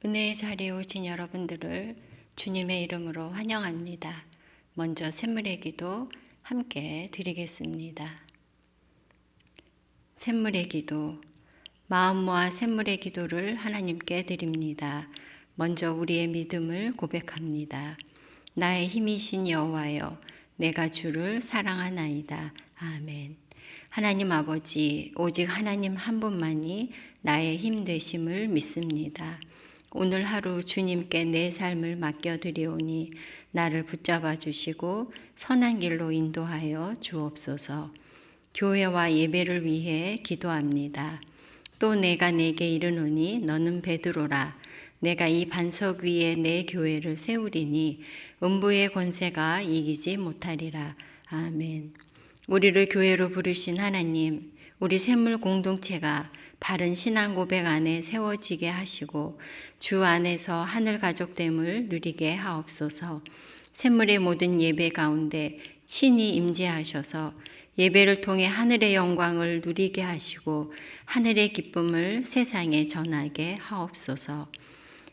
은혜의 자리에 오신 여러분들을 주님의 이름으로 환영합니다. 먼저 샘물의 기도 함께 드리겠습니다. 샘물의 기도, 마음 모아 샘물의 기도를 하나님께 드립니다. 먼저 우리의 믿음을 고백합니다. 나의 힘이신 여호와여, 내가 주를 사랑하나이다. 아멘. 하나님 아버지, 오직 하나님 한 분만이 나의 힘 되심을 믿습니다. 오늘 하루 주님께 내 삶을 맡겨드리오니 나를 붙잡아 주시고 선한 길로 인도하여 주옵소서. 교회와 예배를 위해 기도합니다. 또 내가 내게 이르노니 너는 베드로라. 내가 이 반석 위에 내 교회를 세우리니 음부의 권세가 이기지 못하리라. 아멘. 우리를 교회로 부르신 하나님, 우리 샘물 공동체가 바른 신앙 고백 안에 세워지게 하시고 주 안에서 하늘 가족됨을 누리게 하옵소서. 샘물의 모든 예배 가운데 친히 임재하셔서 예배를 통해 하늘의 영광을 누리게 하시고 하늘의 기쁨을 세상에 전하게 하옵소서.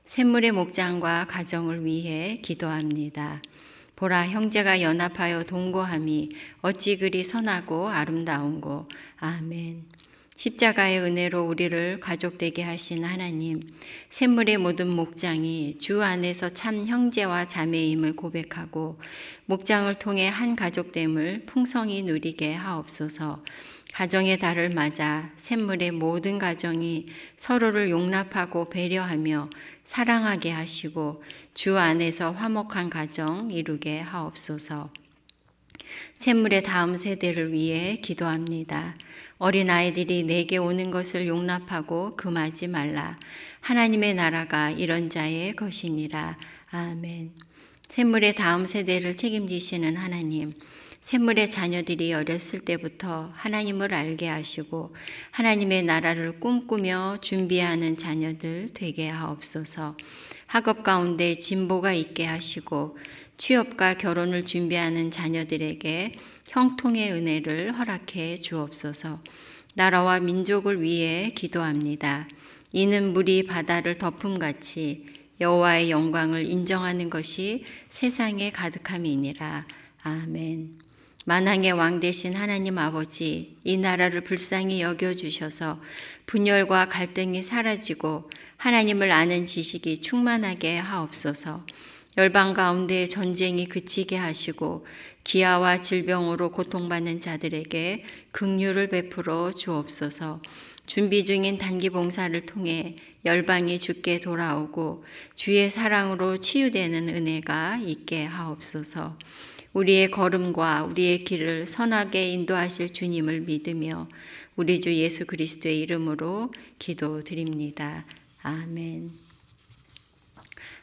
샘물의 목장과 가정을 위해 기도합니다. 보라, 형제가 연합하여 동거함이 어찌 그리 선하고 아름다운고. 아멘. 십자가의 은혜로 우리를 가족되게 하신 하나님, 샘물의 모든 목장이 주 안에서 참 형제와 자매임을 고백하고 목장을 통해 한 가족됨을 풍성히 누리게 하옵소서. 가정의 달을 맞아 샘물의 모든 가정이 서로를 용납하고 배려하며 사랑하게 하시고 주 안에서 화목한 가정 이루게 하옵소서. 샘물의 다음 세대를 위해 기도합니다. 어린아이들이 내게 오는 것을 용납하고 금하지 말라. 하나님의 나라가 이런 자의 것이니라. 아멘. 샘물의 다음 세대를 책임지시는 하나님, 샘물의 자녀들이 어렸을 때부터 하나님을 알게 하시고 하나님의 나라를 꿈꾸며 준비하는 자녀들 되게 하옵소서. 학업 가운데 진보가 있게 하시고 취업과 결혼을 준비하는 자녀들에게 형통의 은혜를 허락해 주옵소서. 나라와 민족을 위해 기도합니다. 이는 물이 바다를 덮음같이 여호와의 영광을 인정하는 것이 세상에 가득함이니라. 아멘. 만왕의 왕 되신 하나님 아버지, 이 나라를 불쌍히 여겨주셔서 분열과 갈등이 사라지고 하나님을 아는 지식이 충만하게 하옵소서. 열방 가운데 전쟁이 그치게 하시고 기아와 질병으로 고통받는 자들에게 긍휼을 베풀어 주옵소서. 준비 중인 단기 봉사를 통해 열방이 주께 돌아오고 주의 사랑으로 치유되는 은혜가 있게 하옵소서. 우리의 걸음과 우리의 길을 선하게 인도하실 주님을 믿으며 우리 주 예수 그리스도의 이름으로 기도드립니다. 아멘.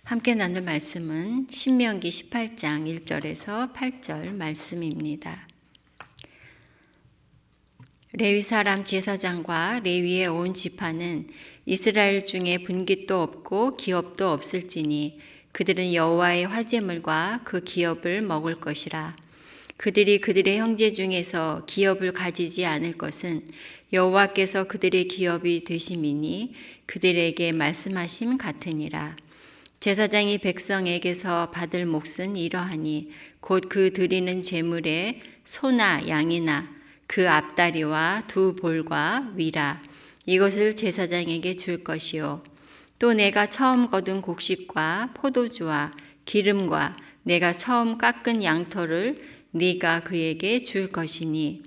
함께 나눌 말씀은 신명기 18장 1절에서 8절 말씀입니다. 레위 사람 제사장과 레위의 온 지파는 이스라엘 중에 분깃도 없고 기업도 없을지니 그들은 여호와의 화제물과 그 기업을 먹을 것이라. 그들이 그들의 형제 중에서 기업을 가지지 않을 것은 여호와께서 그들의 기업이 되심이니 그들에게 말씀하심 같으니라. 제사장이 백성에게서 받을 몫은 이러하니 곧 그 드리는 제물에 소나 양이나 그 앞다리와 두 볼과 위라 이것을 제사장에게 줄 것이요. 또 내가 처음 거둔 곡식과 포도주와 기름과 내가 처음 깎은 양털을 네가 그에게 줄 것이니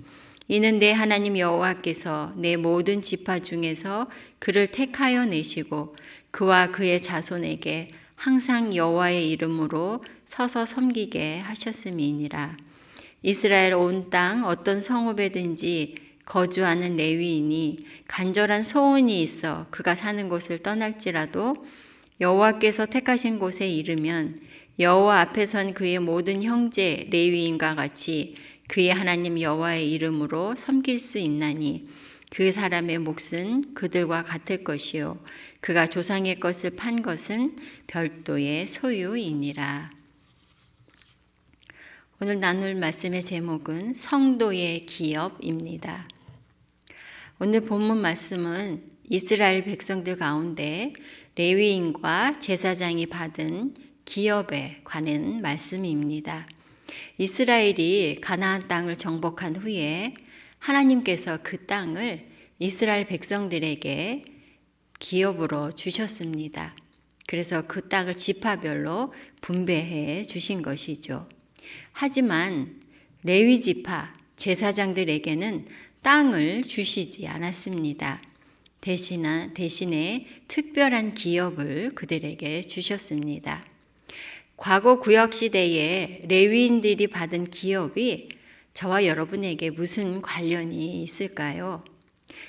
이는 내 하나님 여호와께서 내 모든 지파 중에서 그를 택하여 내시고 그와 그의 자손에게 항상 여호와의 이름으로 서서 섬기게 하셨음이니라. 이스라엘 온 땅 어떤 성읍에든지 거주하는 레위인이 간절한 소원이 있어 그가 사는 곳을 떠날지라도 여호와께서 택하신 곳에 이르면 여호와 앞에 선 그의 모든 형제 레위인과 같이 그의 하나님 여호와의 이름으로 섬길 수 있나니 그 사람의 몫은 그들과 같을 것이요 그가 조상의 것을 판 것은 별도의 소유이니라. 오늘 나눌 말씀의 제목은 성도의 기업입니다. 오늘 본문 말씀은 이스라엘 백성들 가운데 레위인과 제사장이 받은 기업에 관한 말씀입니다. 이스라엘이 가나안 땅을 정복한 후에 하나님께서 그 땅을 이스라엘 백성들에게 기업으로 주셨습니다. 그래서 그 땅을 지파별로 분배해 주신 것이죠. 하지만 레위 지파 제사장들에게는 땅을 주시지 않았습니다. 대신에 특별한 기업을 그들에게 주셨습니다. 과거 구약 시대에 레위인들이 받은 기업이 저와 여러분에게 무슨 관련이 있을까요?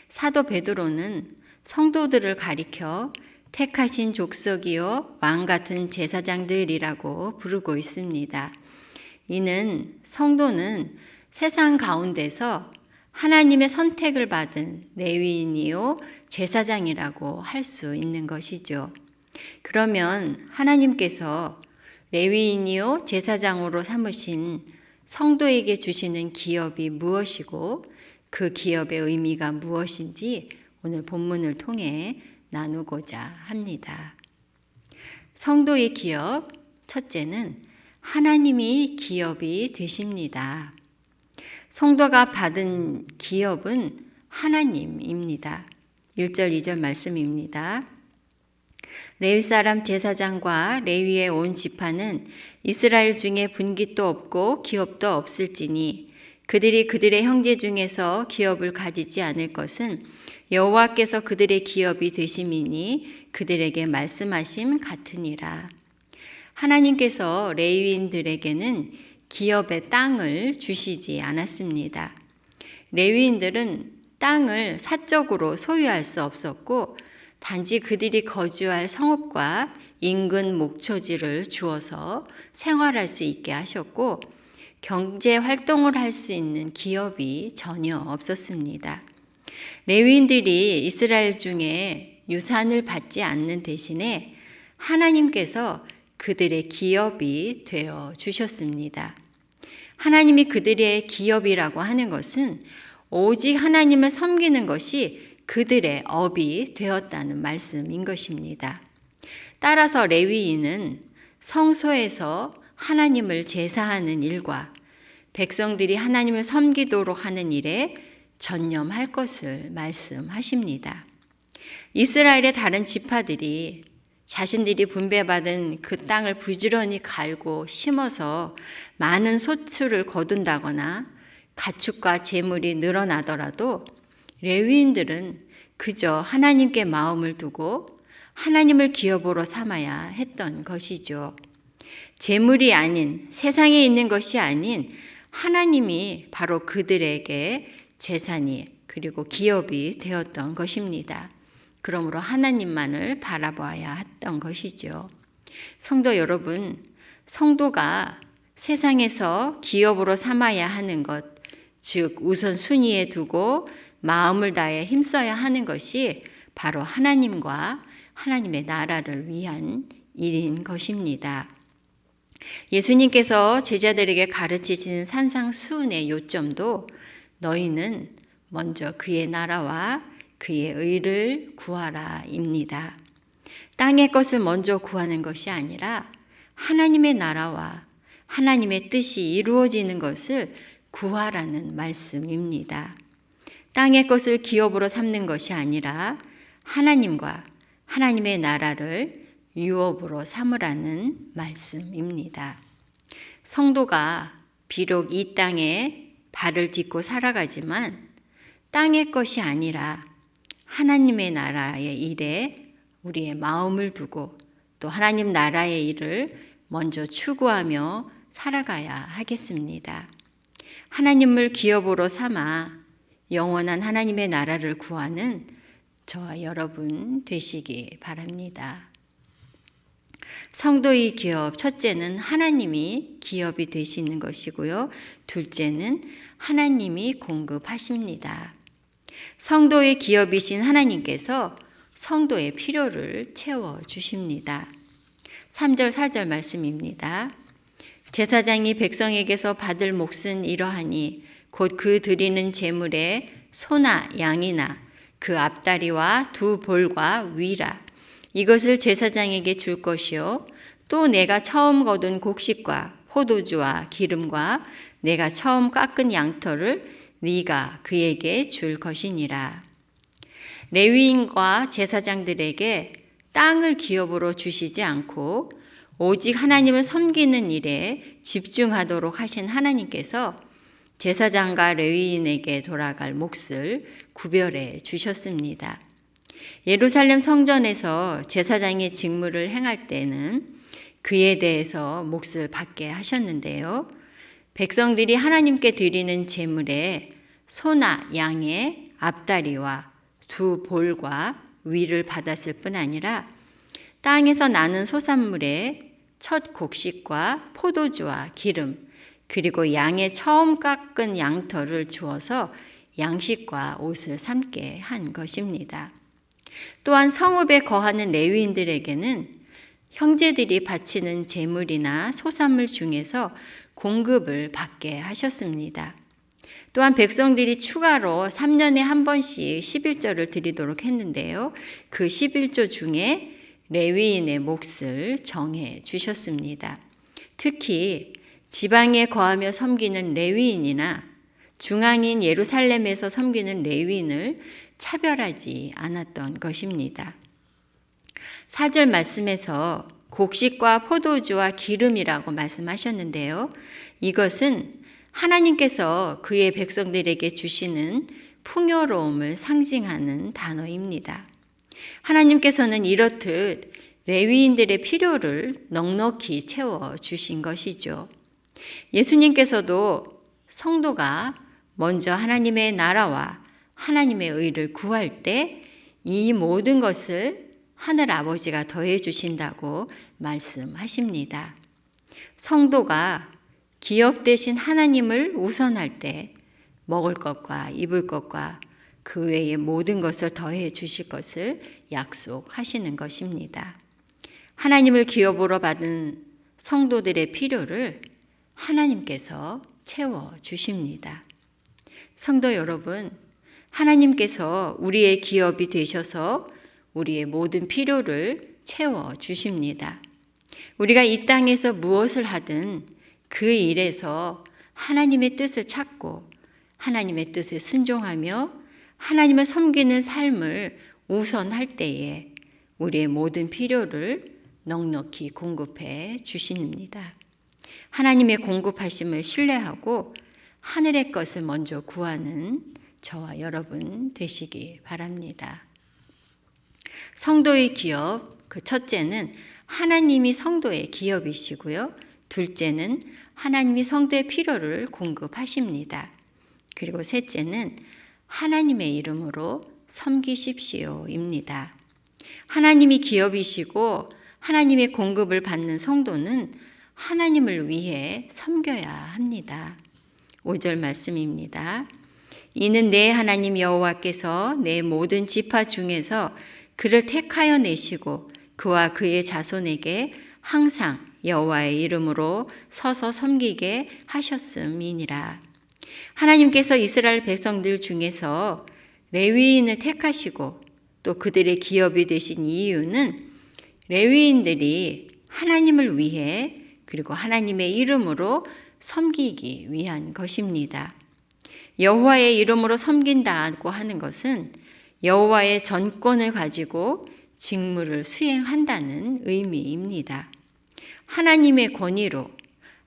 사도 베드로는 성도들을 가리켜 택하신 족속이요 왕 같은 제사장들이라고 부르고 있습니다. 이는 성도는 세상 가운데서 하나님의 선택을 받은 레위인이요 제사장이라고 할 수 있는 것이죠. 그러면 하나님께서 레위인이요 제사장으로 삼으신 성도에게 주시는 기업이 무엇이고 그 기업의 의미가 무엇인지 오늘 본문을 통해 나누고자 합니다. 성도의 기업, 첫째는 하나님이 기업이 되십니다. 성도가 받은 기업은 하나님입니다. 1절, 2절 말씀입니다. 레위 사람 제사장과 레위의 온 지파는 이스라엘 중에 분깃도 없고 기업도 없을지니 그들이 그들의 형제 중에서 기업을 가지지 않을 것은 여호와께서 그들의 기업이 되심이니 그들에게 말씀하심 같으니라. 하나님께서 레위인들에게는 기업의 땅을 주시지 않았습니다. 레위인들은 땅을 사적으로 소유할 수 없었고 단지 그들이 거주할 성읍과 인근 목초지를 주어서 생활할 수 있게 하셨고 경제 활동을 할 수 있는 기업이 전혀 없었습니다. 레위인들이 이스라엘 중에 유산을 받지 않는 대신에 하나님께서 그들의 기업이 되어 주셨습니다. 하나님이 그들의 기업이라고 하는 것은 오직 하나님을 섬기는 것이 그들의 업이 되었다는 말씀인 것입니다. 따라서 레위인은 성소에서 하나님을 제사하는 일과 백성들이 하나님을 섬기도록 하는 일에 전념할 것을 말씀하십니다. 이스라엘의 다른 지파들이 자신들이 분배받은 그 땅을 부지런히 갈고 심어서 많은 소출을 거둔다거나 가축과 재물이 늘어나더라도 레위인들은 그저 하나님께 마음을 두고 하나님을 기업으로 삼아야 했던 것이죠. 재물이 아닌, 세상에 있는 것이 아닌 하나님이 바로 그들에게 재산이 그리고 기업이 되었던 것입니다. 그러므로 하나님만을 바라봐야 했던 것이죠. 성도 여러분, 성도가 세상에서 기업으로 삼아야 하는 것, 즉 우선순위에 두고 마음을 다해 힘써야 하는 것이 바로 하나님과 하나님의 나라를 위한 일인 것입니다. 예수님께서 제자들에게 가르치신 산상수훈의 요점도 너희는 먼저 그의 나라와 그의 의를 구하라입니다. 땅의 것을 먼저 구하는 것이 아니라 하나님의 나라와 하나님의 뜻이 이루어지는 것을 구하라는 말씀입니다. 땅의 것을 기업으로 삼는 것이 아니라 하나님과 하나님의 나라를 유업으로 삼으라는 말씀입니다. 성도가 비록 이 땅에 발을 딛고 살아가지만 땅의 것이 아니라 하나님의 나라의 일에 우리의 마음을 두고 또 하나님 나라의 일을 먼저 추구하며 살아가야 하겠습니다. 하나님을 기업으로 삼아 영원한 하나님의 나라를 구하는 저와 여러분 되시기 바랍니다. 성도의 기업, 첫째는 하나님이 기업이 되시는 것이고요. 둘째는 하나님이 공급하십니다. 성도의 기업이신 하나님께서 성도의 필요를 채워주십니다. 3절, 4절 말씀입니다. 제사장이 백성에게서 받을 몫은 이러하니 곧 그 드리는 제물에 소나 양이나 그 앞다리와 두 볼과 위라 이것을 제사장에게 줄 것이요 또 내가 처음 거둔 곡식과 포도주와 기름과 내가 처음 깎은 양털을 네가 그에게 줄 것이니라. 레위인과 제사장들에게 땅을 기업으로 주시지 않고 오직 하나님을 섬기는 일에 집중하도록 하신 하나님께서 제사장과 레위인에게 돌아갈 몫을 구별해 주셨습니다. 예루살렘 성전에서 제사장의 직무를 행할 때는 그에 대해서 몫을 받게 하셨는데요. 백성들이 하나님께 드리는 제물에 소나 양의 앞다리와 두 볼과 위를 받았을 뿐 아니라 땅에서 나는 소산물에 첫 곡식과 포도주와 기름 그리고 양의 처음 깎은 양털을 주어서 양식과 옷을 삼게 한 것입니다. 또한 성읍에 거하는 레위인들에게는 형제들이 바치는 제물이나 소산물 중에서 공급을 받게 하셨습니다. 또한 백성들이 추가로 3년에 한 번씩 11조를 드리도록 했는데요. 그 11조 중에 레위인의 몫을 정해 주셨습니다. 특히 지방에 거하며 섬기는 레위인이나 중앙인 예루살렘에서 섬기는 레위인을 차별하지 않았던 것입니다. 4절 말씀에서 곡식과 포도주와 기름이라고 말씀하셨는데요. 이것은 하나님께서 그의 백성들에게 주시는 풍요로움을 상징하는 단어입니다. 하나님께서는 이렇듯 레위인들의 필요를 넉넉히 채워 주신 것이죠. 예수님께서도 성도가 먼저 하나님의 나라와 하나님의 의를 구할 때 이 모든 것을 하늘 아버지가 더해 주신다고 말씀하십니다. 성도가 기업 대신 하나님을 우선할 때 먹을 것과 입을 것과 그 외의 모든 것을 더해 주실 것을 약속하시는 것입니다. 하나님을 기업으로 받은 성도들의 필요를 하나님께서 채워 주십니다. 성도 여러분, 하나님께서 우리의 기업이 되셔서 우리의 모든 필요를 채워 주십니다. 우리가 이 땅에서 무엇을 하든 그 일에서 하나님의 뜻을 찾고 하나님의 뜻에 순종하며 하나님을 섬기는 삶을 우선할 때에 우리의 모든 필요를 넉넉히 공급해 주십니다. 하나님의 공급하심을 신뢰하고 하늘의 것을 먼저 구하는 저와 여러분 되시기 바랍니다. 성도의 기업, 그 첫째는 하나님이 성도의 기업이시고요. 둘째는 하나님이 성도의 필요를 공급하십니다. 그리고 셋째는 하나님의 이름으로 섬기십시오입니다. 하나님이 기업이시고 하나님의 공급을 받는 성도는 하나님을 위해 섬겨야 합니다. 5절 말씀입니다. 이는 내 하나님 여호와께서 내 모든 지파 중에서 그를 택하여 내시고 그와 그의 자손에게 항상 여호와의 이름으로 서서 섬기게 하셨음이니라. 하나님께서 이스라엘 백성들 중에서 레위인을 택하시고 또 그들의 기업이 되신 이유는 레위인들이 하나님을 위해 그리고 하나님의 이름으로 섬기기 위한 것입니다. 여호와의 이름으로 섬긴다고 하는 것은 여호와의 전권을 가지고 직무를 수행한다는 의미입니다. 하나님의 권위로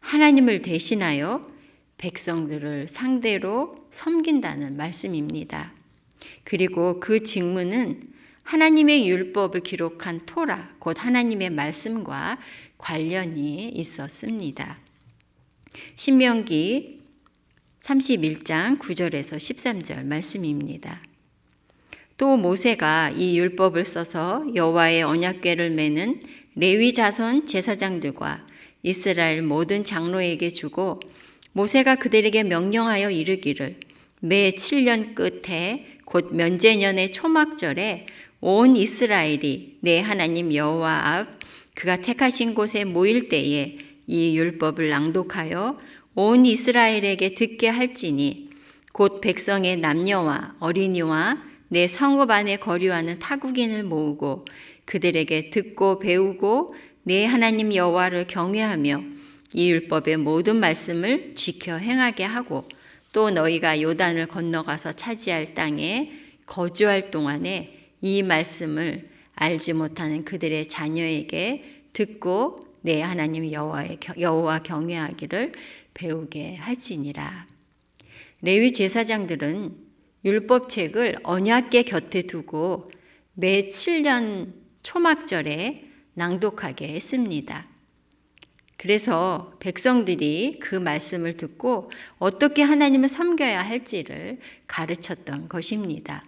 하나님을 대신하여 백성들을 상대로 섬긴다는 말씀입니다. 그리고 그 직무는 하나님의 율법을 기록한 토라, 곧 하나님의 말씀과 관련이 있었습니다. 신명기 31장 9절에서 13절 말씀입니다. 또 모세가 이 율법을 써서 여호와의 언약궤를 메는 레위 자손 제사장들과 이스라엘 모든 장로에게 주고 모세가 그들에게 명령하여 이르기를 매 7년 끝에 곧 면제년의 초막절에 온 이스라엘이 내 하나님 여호와 앞 그가 택하신 곳에 모일 때에 이 율법을 낭독하여 온 이스라엘에게 듣게 할지니 곧 백성의 남녀와 어린이와 내 성읍 안에 거류하는 타국인을 모으고 그들에게 듣고 배우고 내 하나님 여호와를 경외하며 이 율법의 모든 말씀을 지켜 행하게 하고 또 너희가 요단을 건너가서 차지할 땅에 거주할 동안에 이 말씀을 알지 못하는 그들의 자녀에게 듣고 내 하나님 여호와 경외하기를 배우게 할지니라. 레위 제사장들은 율법책을 언약궤 곁에 두고 매 7년 초막절에 낭독하게 했습니다. 그래서 백성들이 그 말씀을 듣고 어떻게 하나님을 섬겨야 할지를 가르쳤던 것입니다.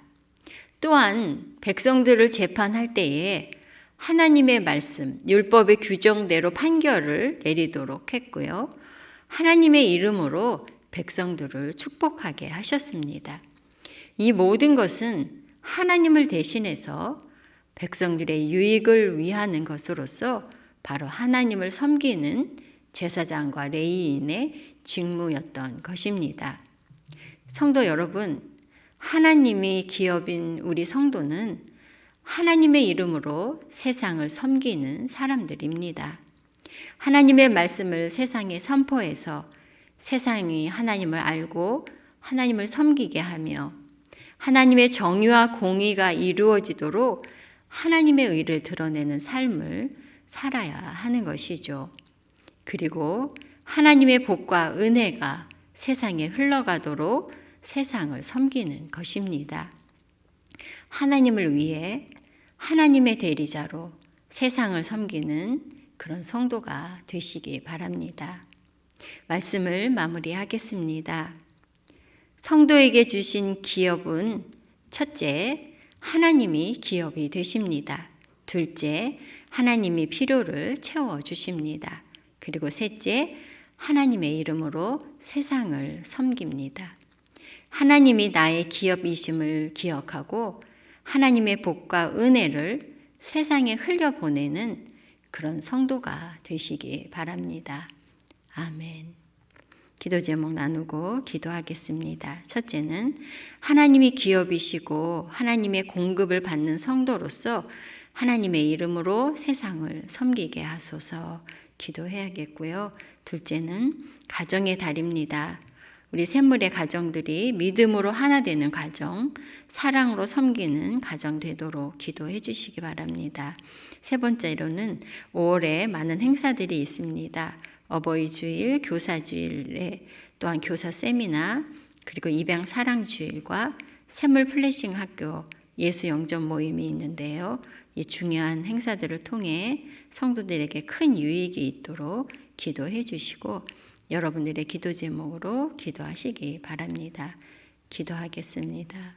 또한 백성들을 재판할 때에 하나님의 말씀, 율법의 규정대로 판결을 내리도록 했고요. 하나님의 이름으로 백성들을 축복하게 하셨습니다. 이 모든 것은 하나님을 대신해서 백성들의 유익을 위하는 것으로서 바로 하나님을 섬기는 제사장과 레위인의 직무였던 것입니다. 성도 여러분, 하나님이 기업인 우리 성도는 하나님의 이름으로 세상을 섬기는 사람들입니다. 하나님의 말씀을 세상에 선포해서 세상이 하나님을 알고 하나님을 섬기게 하며 하나님의 정의와 공의가 이루어지도록 하나님의 의를 드러내는 삶을 살아야 하는 것이죠. 그리고 하나님의 복과 은혜가 세상에 흘러가도록 세상을 섬기는 것입니다. 하나님을 위해 하나님의 대리자로 세상을 섬기는 그런 성도가 되시기 바랍니다. 말씀을 마무리하겠습니다. 성도에게 주신 기업은 첫째, 하나님이 기업이 되십니다. 둘째, 하나님이 필요를 채워주십니다. 그리고 셋째, 하나님의 이름으로 세상을 섬깁니다. 하나님이 나의 기업이심을 기억하고 하나님의 복과 은혜를 세상에 흘려보내는 그런 성도가 되시기 바랍니다. 아멘. 기도 제목 나누고 기도하겠습니다. 첫째는 하나님이 기업이시고 하나님의 공급을 받는 성도로서 하나님의 이름으로 세상을 섬기게 하소서 기도해야겠고요. 둘째는 가정의 달입니다. 우리 샘물의 가정들이 믿음으로 하나 되는 가정, 사랑으로 섬기는 가정 되도록 기도해 주시기 바랍니다. 세 번째로는 5월에 많은 행사들이 있습니다. 어버이 주일, 교사 주일에 또한 교사 세미나, 그리고 입양 사랑 주일과 샘물 플래싱 학교 예수 영접 모임이 있는데요. 이 중요한 행사들을 통해 성도들에게 큰 유익이 있도록 기도해 주시고 여러분들의 기도 제목으로 기도하시기 바랍니다. 기도하겠습니다.